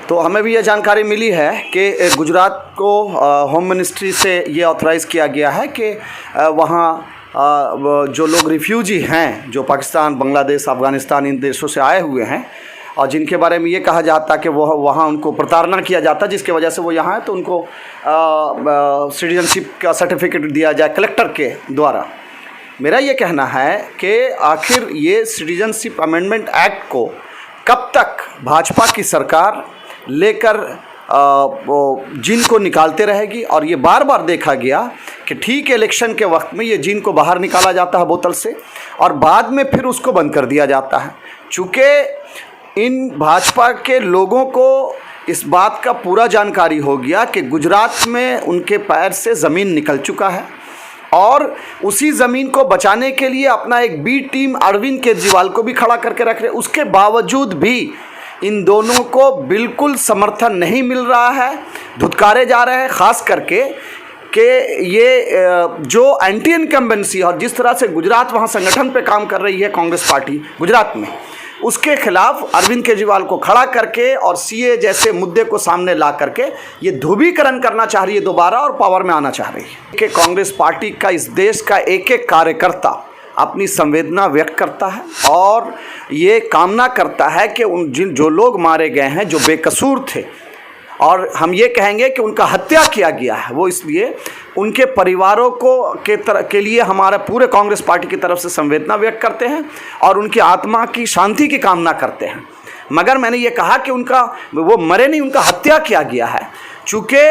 तो हमें भी ये जानकारी मिली है कि गुजरात को होम मिनिस्ट्री से ये ऑथराइज़ किया गया है कि वहाँ जो लोग रिफ्यूजी हैं, जो पाकिस्तान, बांग्लादेश, अफ़गानिस्तान इन देशों से आए हुए हैं और जिनके बारे में ये कहा जाता कि वो वहाँ उनको प्रताड़ना किया जाता जिसकी वजह से वो यहाँ है, तो उनको सिटीजनशिप का सर्टिफिकेट दिया जाए कलेक्टर के द्वारा। मेरा ये कहना है कि आखिर ये सिटीजनशिप अमेंडमेंट एक्ट को कब तक भाजपा की सरकार लेकर जिन को निकालते रहेगी। और ये बार बार देखा गया कि ठीक इलेक्शन के वक्त में ये जिन को बाहर निकाला जाता है बोतल से और बाद में फिर उसको बंद कर दिया जाता है। चूँकि इन भाजपा के लोगों को इस बात का पूरा जानकारी हो गया कि गुजरात में उनके पैर से ज़मीन निकल चुका है और उसी ज़मीन को बचाने के लिए अपना एक बी टीम अरविंद केजरीवाल को भी खड़ा करके रख रहे। उसके बावजूद भी इन दोनों को बिल्कुल समर्थन नहीं मिल रहा है, धुतकारे जा रहे हैं। ख़ास करके कि ये जो एंटी इनकम्बेंसी और जिस तरह से गुजरात वहाँ संगठन पे काम कर रही है कांग्रेस पार्टी गुजरात में, उसके खिलाफ अरविंद केजरीवाल को खड़ा करके और सीए जैसे मुद्दे को सामने ला करके ये ध्रुवीकरण करना चाह रही है दोबारा और पावर में आना चाह रही है कि कांग्रेस पार्टी का इस देश का एक एक कार्यकर्ता अपनी संवेदना व्यक्त करता है और ये कामना करता है कि जो लोग मारे गए हैं, जो बेकसूर थे और हम ये कहेंगे कि उनका हत्या किया गया है, वो इसलिए उनके परिवारों को के लिए हमारा पूरे कांग्रेस पार्टी की तरफ से संवेदना व्यक्त करते हैं और उनकी आत्मा की शांति की कामना करते हैं। मगर मैंने ये कहा कि वो मरे नहीं, उनका हत्या किया गया है। चूँकि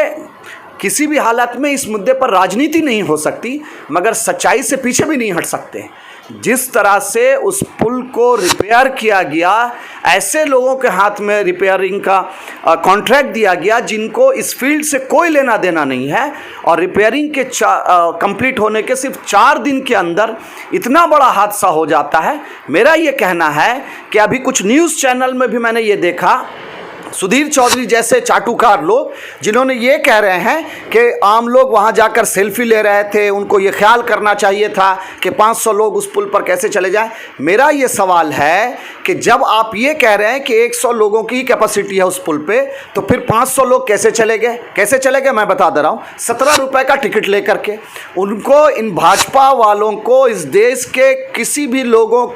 किसी भी हालत में इस मुद्दे पर राजनीति नहीं हो सकती, मगर सच्चाई से पीछे भी नहीं हट सकते। जिस तरह से उस पुल को रिपेयर किया गया, ऐसे लोगों के हाथ में रिपेयरिंग का कॉन्ट्रैक्ट दिया गया जिनको इस फील्ड से कोई लेना देना नहीं है और रिपेयरिंग के कंप्लीट होने के सिर्फ 4 दिन के अंदर इतना बड़ा हादसा हो जाता है। मेरा ये कहना है कि अभी कुछ न्यूज़ चैनल में भी मैंने ये देखा, सुधीर चौधरी जैसे चाटुकार लोग जिन्होंने ये कह रहे हैं कि आम लोग वहाँ जाकर सेल्फी ले रहे थे, उनको ये ख्याल करना चाहिए था कि 500 लोग उस पुल पर कैसे चले जाएं। मेरा ये सवाल है कि जब आप ये कह रहे हैं कि 100 लोगों की कैपेसिटी है उस पुल पे, तो फिर 500 लोग कैसे चले गए? मैं बता दे रहा हूँ, 17 रुपये का टिकट लेकर के। उनको, इन भाजपा वालों को इस देश के किसी भी लोगों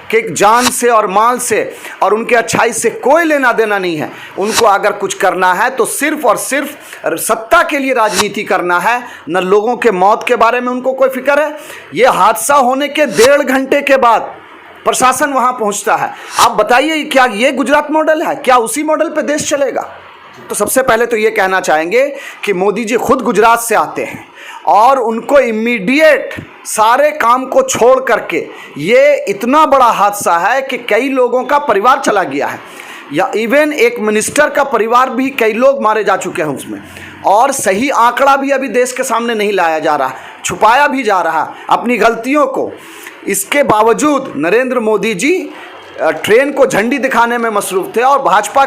के जान से और माल से और उनके अच्छाई से कोई लेना देना नहीं है। उनको अगर कुछ करना है तो सिर्फ और सिर्फ सत्ता के लिए राजनीति करना है, न लोगों के मौत के बारे में उनको कोई फिक्र है। ये हादसा होने के 1.5 घंटे के बाद प्रशासन वहां पहुंचता है। आप बताइए, क्या ये गुजरात मॉडल है? क्या उसी मॉडल पे देश चलेगा? तो सबसे पहले तो ये कहना चाहेंगे कि मोदी जी खुद गुजरात से आते हैं और उनको इमीडिएट सारे काम को छोड़ करके, ये इतना बड़ा हादसा है कि कई लोगों का परिवार चला गया है, या इवन एक मिनिस्टर का परिवार भी, कई लोग मारे जा चुके हैं उसमें, और सही आंकड़ा भी अभी देश के सामने नहीं लाया जा रहा, छुपाया भी जा रहा अपनी गलतियों को। इसके बावजूद नरेंद्र मोदी जी ट्रेन को झंडी दिखाने में मसरूफ़ थे और भाजपा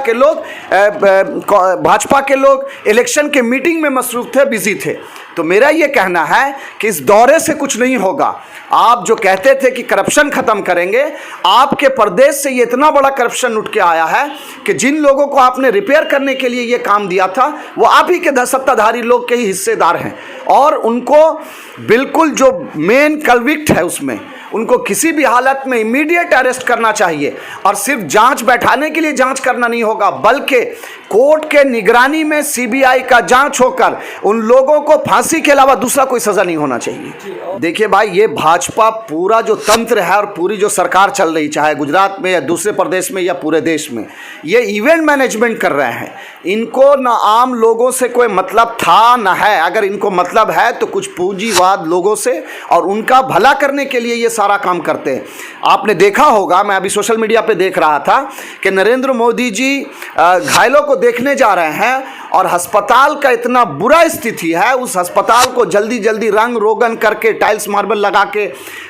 के लोग इलेक्शन के मीटिंग में मसरूफ़ थे, बिजी थे। तो मेरा ये कहना है कि इस दौरे से कुछ नहीं होगा। आप जो कहते थे कि करप्शन ख़त्म करेंगे, आपके प्रदेश से ये इतना बड़ा करप्शन उठ के आया है कि जिन लोगों को आपने रिपेयर करने के लिए ये काम दिया था, वो आप ही के सत्ताधारी लोग के ही हिस्सेदार हैं और उनको बिल्कुल जो मेन कल्विक्ट है उसमें, उनको किसी भी हालत में इमीडिएट अरेस्ट करना चाहिए। और सिर्फ जांच बैठाने के लिए जांच करना नहीं होगा, बल्कि कोर्ट के निगरानी में सीबीआई का जांच होकर उन लोगों को फांसी के अलावा दूसरा कोई सज़ा नहीं होना चाहिए। देखिए भाई, ये भाजपा पूरा जो तंत्र है और पूरी जो सरकार चल रही, चाहे गुजरात में या दूसरे प्रदेश में या पूरे देश में, ये इवेंट मैनेजमेंट कर रहे हैं। इनको ना आम लोगों से कोई मतलब था ना है। अगर इनको मतलब है तो कुछ पूंजीवाद लोगों से और उनका भला करने के लिए ये सारा काम करते हैं। आपने देखा होगा, मैं अभी सोशल मीडिया पे देख रहा था कि नरेंद्र मोदी जी घायलों को देखने जा रहे हैं और अस्पताल का इतना बुरा स्थिति है, उस अस्पताल को जल्दी जल्दी रंग रोगन करके, टाइल्स मार्बल लगा के,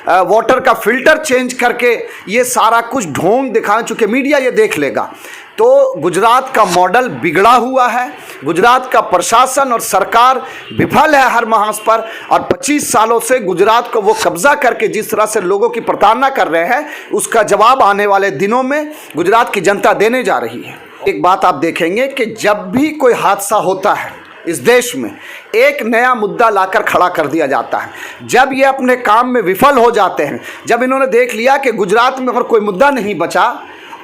वाटर का फिल्टर चेंज करके ये सारा कुछ ढोंग दिखा चुके, मीडिया ये देख लेगा। तो गुजरात का मॉडल बिगड़ा हुआ है, गुजरात का प्रशासन और सरकार विफल है हर महाज पर, और 25 सालों से गुजरात को वो कब्जा करके जिस तरह से लोगों की प्रताड़ना कर रहे हैं, उसका जवाब आने वाले दिनों में गुजरात की जनता देने जा रही है। एक बात आप देखेंगे कि जब भी कोई हादसा होता है इस देश में, एक नया मुद्दा लाकर खड़ा कर दिया जाता है। जब ये अपने काम में विफल हो जाते हैं, जब इन्होंने देख लिया कि गुजरात में और कोई मुद्दा नहीं बचा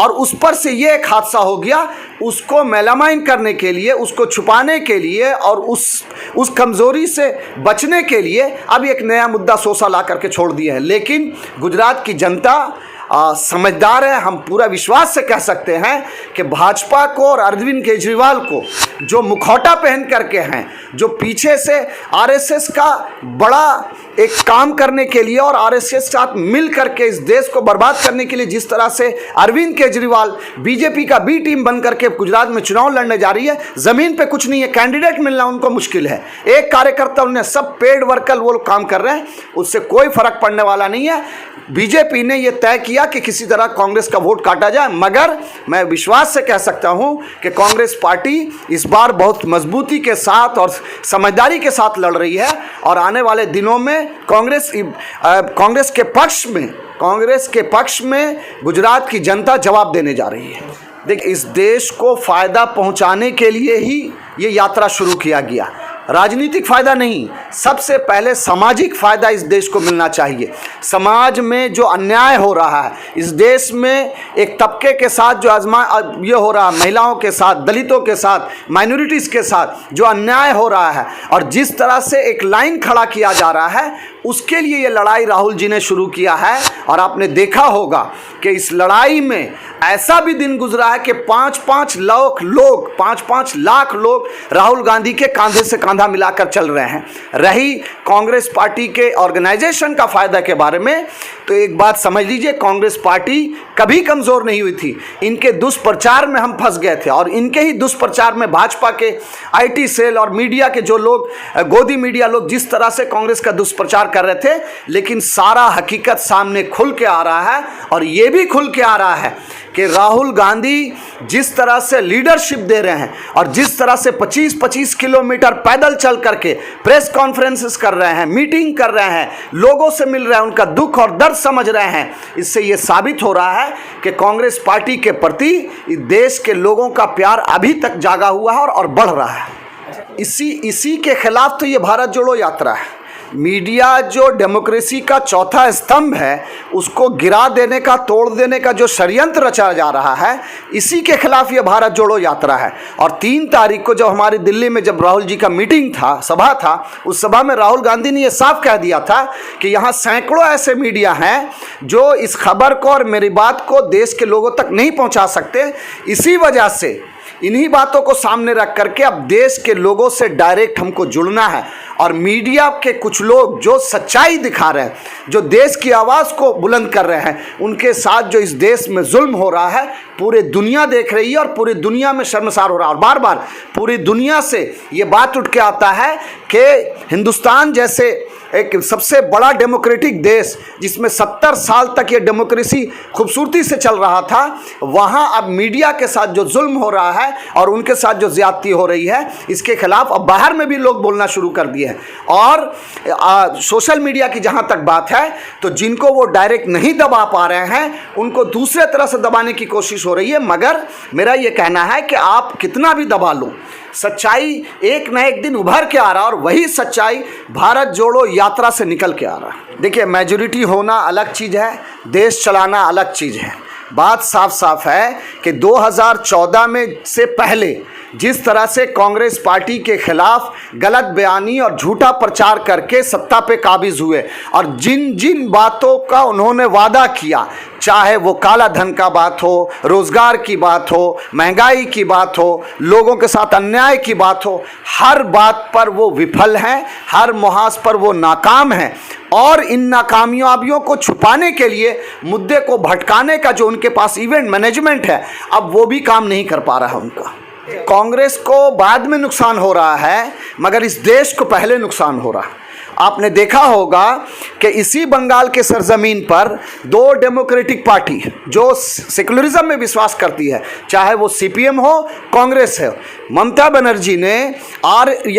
और उस पर से ये एक हादसा हो गया, उसको मेलामाइन करने के लिए, उसको छुपाने के लिए और उस कमज़ोरी से बचने के लिए अब एक नया मुद्दा सोसा ला करके छोड़ दिए हैं। लेकिन गुजरात की जनता समझदार है। हम पूरा विश्वास से कह सकते हैं कि भाजपा को और अरविंद केजरीवाल को, जो मुखौटा पहन करके हैं, जो पीछे से आरएसएस का बड़ा एक काम करने के लिए और आरएसएस के साथ मिल करके इस देश को बर्बाद करने के लिए जिस तरह से अरविंद केजरीवाल बीजेपी का बी टीम बन करके गुजरात में चुनाव लड़ने जा रही है, ज़मीन पे कुछ नहीं है, कैंडिडेट मिलना उनको मुश्किल है। एक कार्यकर्ता उन्हें सब पेड वर्कर वो लोग काम कर रहे हैं, उससे कोई फर्क पड़ने वाला नहीं है। बीजेपी ने यह तय किया कि किसी तरह कांग्रेस का वोट काटा जाए, मगर मैं विश्वास से कह सकता हूं कि कांग्रेस पार्टी इस बार बहुत मजबूती के साथ और समझदारी के साथ लड़ रही है और आने वाले दिनों में कांग्रेस के पक्ष में गुजरात की जनता जवाब देने जा रही है। देखिए, इस देश को फ़ायदा पहुंचाने के लिए ही ये यात्रा शुरू किया गया, राजनीतिक फ़ायदा नहीं। सबसे पहले सामाजिक फ़ायदा इस देश को मिलना चाहिए। समाज में जो अन्याय हो रहा है, इस देश में एक तबके के साथ जो ये हो रहा है, महिलाओं के साथ, दलितों के साथ, माइनॉरिटीज़ के साथ जो अन्याय हो रहा है और जिस तरह से एक लाइन खड़ा किया जा रहा है, उसके लिए ये लड़ाई राहुल जी ने शुरू किया है। और आपने देखा होगा कि इस लड़ाई में ऐसा भी दिन गुजरा है कि 5-5 लाख लोग राहुल गांधी के कांधे से कांधा मिलाकर चल रहे हैं। रही कांग्रेस पार्टी के ऑर्गेनाइजेशन का फ़ायदा के बारे में, तो एक बात समझ लीजिए, कांग्रेस पार्टी कभी कमज़ोर नहीं हुई थी। इनके दुष्प्रचार में हम फंस गए थे और इनके ही दुष्प्रचार में भाजपा के IT सेल और मीडिया के जो लोग, गोदी मीडिया लोग जिस तरह से कांग्रेस का दुष्प्रचार कर रहे थे, लेकिन सारा हकीकत सामने खुल के आ रहा है। और ये भी खुल के आ रहा है कि राहुल गांधी जिस तरह से लीडरशिप दे रहे हैं और जिस तरह से 25-25 किलोमीटर पैदल चल करके प्रेस कॉन्फ्रेंसेस कर रहे हैं, मीटिंग कर रहे हैं, लोगों से मिल रहे हैं, उनका दुख और दर्द समझ रहे हैं, इससे ये साबित हो रहा है कि कांग्रेस पार्टी के प्रति इस देश के लोगों का प्यार अभी तक जागा हुआ है और बढ़ रहा है। इसी के खिलाफ तो ये भारत जोड़ो यात्रा है। मीडिया जो डेमोक्रेसी का चौथा स्तंभ है, उसको गिरा देने का, तोड़ देने का जो षड्यंत्र रचा जा रहा है, इसी के खिलाफ ये भारत जोड़ो यात्रा है। और 3 तारीख को जब हमारी दिल्ली में जब राहुल जी का मीटिंग था, सभा था, उस सभा में राहुल गांधी ने ये साफ कह दिया था कि यहाँ सैकड़ों ऐसे मीडिया हैं जो इस खबर को और मेरी बात को देश के लोगों तक नहीं पहुँचा सकते। इसी वजह से इन्हीं बातों को सामने रख करके अब देश के लोगों से डायरेक्ट हमको जुड़ना है। और मीडिया के कुछ लोग जो सच्चाई दिखा रहे हैं, जो देश की आवाज़ को बुलंद कर रहे हैं, उनके साथ जो इस देश में जुल्म हो रहा है, पूरी दुनिया देख रही है और पूरी दुनिया में शर्मसार हो रहा है। और बार बार पूरी दुनिया से ये बात उठ के आता है कि हिंदुस्तान जैसे एक सबसे बड़ा डेमोक्रेटिक देश, जिसमें 70 साल तक ये डेमोक्रेसी खूबसूरती से चल रहा था, वहाँ अब मीडिया के साथ जो जुल्म हो रहा है और उनके साथ जो ज़्यादती हो रही है, इसके खिलाफ अब बाहर में भी लोग बोलना शुरू कर दिए हैं। और सोशल मीडिया की जहाँ तक बात है, तो जिनको वो डायरेक्ट नहीं दबा पा रहे हैं, उनको दूसरे तरह से दबाने की कोशिश हो रही है। मगर मेरा ये कहना है कि आप कितना भी दबा लो, सच्चाई एक न एक दिन उभर के आ रहा है और वही सच्चाई भारत जोड़ो यात्रा से निकल के आ रहा है। देखिए, मेजॉरिटी होना अलग चीज़ है, देश चलाना अलग चीज़ है। बात साफ साफ है कि 2014 में से पहले जिस तरह से कांग्रेस पार्टी के खिलाफ गलत बयानी और झूठा प्रचार करके सत्ता पे काबिज हुए और जिन जिन बातों का उन्होंने वादा किया, चाहे वो काला धन का बात हो, रोज़गार की बात हो, महंगाई की बात हो, लोगों के साथ अन्याय की बात हो, हर बात पर वो विफल हैं, हर मुहाज पर वो नाकाम हैं। और इन नाकामयाबियों को छुपाने के लिए, मुद्दे को भटकाने का जो उनके पास इवेंट मैनेजमेंट है, अब वो भी काम नहीं कर पा रहा है उनका। कांग्रेस को बाद में नुकसान हो रहा है, मगर इस देश को पहले नुकसान हो रहा है। आपने देखा होगा कि इसी बंगाल के सरजमीन पर दो डेमोक्रेटिक पार्टी जो सेकुलरिज्म में विश्वास करती है, चाहे वो सीपीएम हो, कांग्रेस है, ममता बनर्जी ने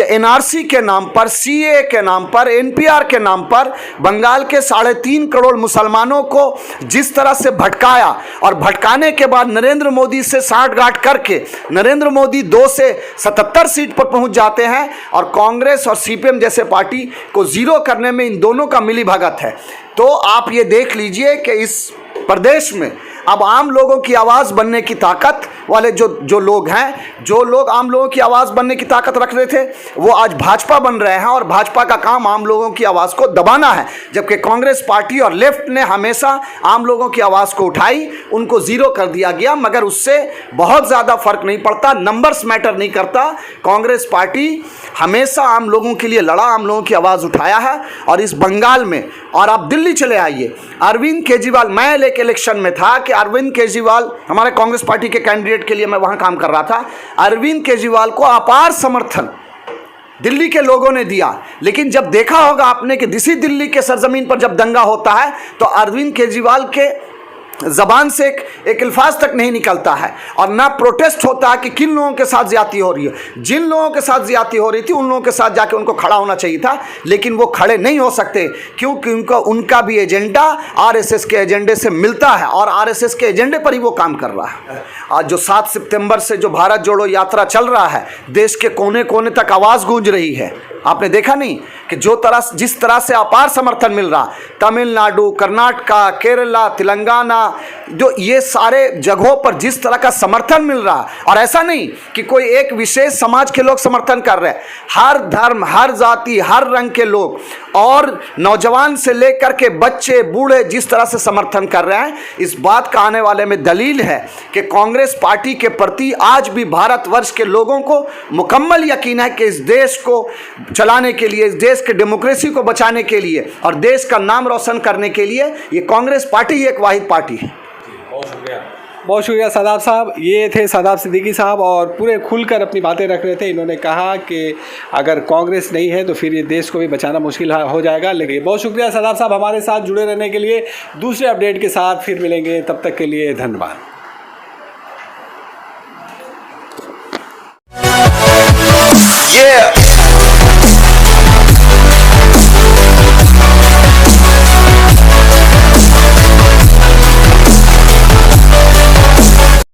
एनआरसी के नाम पर, सीए के नाम पर, एनपीआर के नाम पर बंगाल के 3.5 करोड़ मुसलमानों को जिस तरह से भटकाया, और भटकाने के बाद नरेंद्र मोदी से साठगांठ करके नरेंद्र मोदी 2 से 77 सीट पर पहुंच जाते हैं, और कांग्रेस और सीपीएम जैसे पार्टी को जीरो करने में इन दोनों का मिलीभगत है। तो आप ये देख लीजिए कि इस प्रदेश में अब आम लोगों की आवाज़ बनने की ताकत वाले जो लोग हैं, जो लोग आम लोगों की आवाज़ बनने की ताकत रख रहे थे, वो आज भाजपा बन रहे हैं, और भाजपा का काम आम लोगों की आवाज़ को दबाना है। जबकि कांग्रेस पार्टी और लेफ्ट ने हमेशा आम लोगों की आवाज़ को उठाई, उनको ज़ीरो कर दिया गया, मगर उससे बहुत ज़्यादा फर्क नहीं पड़ता, नंबर्स मैटर नहीं करता। कांग्रेस पार्टी हमेशा आम लोगों के लिए लड़ा, आम लोगों की आवाज़ उठाया है। और इस बंगाल में, और आप दिल्ली चले आइए, अरविंद केजरीवाल, मैं एक इलेक्शन में था कि अरविंद केजरीवाल हमारे कांग्रेस पार्टी के कैंडिडेट के लिए मैं वहां काम कर रहा था, अरविंद केजरीवाल को अपार समर्थन दिल्ली के लोगों ने दिया। लेकिन जब देखा होगा आपने कि इसी दिल्ली के सरजमीन पर जब दंगा होता है तो अरविंद केजरीवाल के ज़बान से एक अल्फाज तक नहीं निकलता है, और ना प्रोटेस्ट होता है कि किन लोगों के साथ ज़्यादती हो रही है। जिन लोगों के साथ ज़्यादती हो रही थी उन लोगों के साथ जाके उनको खड़ा होना चाहिए था, लेकिन वो खड़े नहीं हो सकते, क्योंकि उनका भी एजेंडा आरएसएस के एजेंडे से मिलता है, और आरएसएस के एजेंडे पर ही वो काम कर रहा है। आज जो 7 सितंबर से जो भारत जोड़ो यात्रा चल रहा है, देश के कोने कोने तक आवाज़ गूंज रही है। आपने देखा नहीं कि जिस तरह से अपार समर्थन मिल रहा, तमिलनाडु, कर्नाटका, केरला, तेलंगाना, जो ये सारे जगहों पर जिस तरह का समर्थन मिल रहा, और ऐसा नहीं कि कोई एक विशेष समाज के लोग समर्थन कर रहे हैं, हर धर्म, हर जाति, हर रंग के लोग, और नौजवान से लेकर के बच्चे बूढ़े जिस तरह से समर्थन कर रहे हैं, इस बात का आने वाले में दलील है कि कांग्रेस पार्टी के प्रति आज भी भारतवर्ष के लोगों को मुकम्मल यकीन है कि इस देश को चलाने के लिए, इस देश के डेमोक्रेसी को बचाने के लिए और देश का नाम रोशन करने के लिए ये कांग्रेस पार्टी ही एक वाहिद पार्टी है। बहुत शुक्रिया शादाब साहब। ये थे शादाब सिद्दीकी साहब, और पूरे खुलकर अपनी बातें रख रहे थे। इन्होंने कहा कि अगर कांग्रेस नहीं है तो फिर ये देश को भी बचाना मुश्किल हो जाएगा। लेकिन बहुत शुक्रिया शादाब साहब हमारे साथ जुड़े रहने के लिए। दूसरे अपडेट के साथ फिर मिलेंगे, तब तक के लिए धन्यवाद।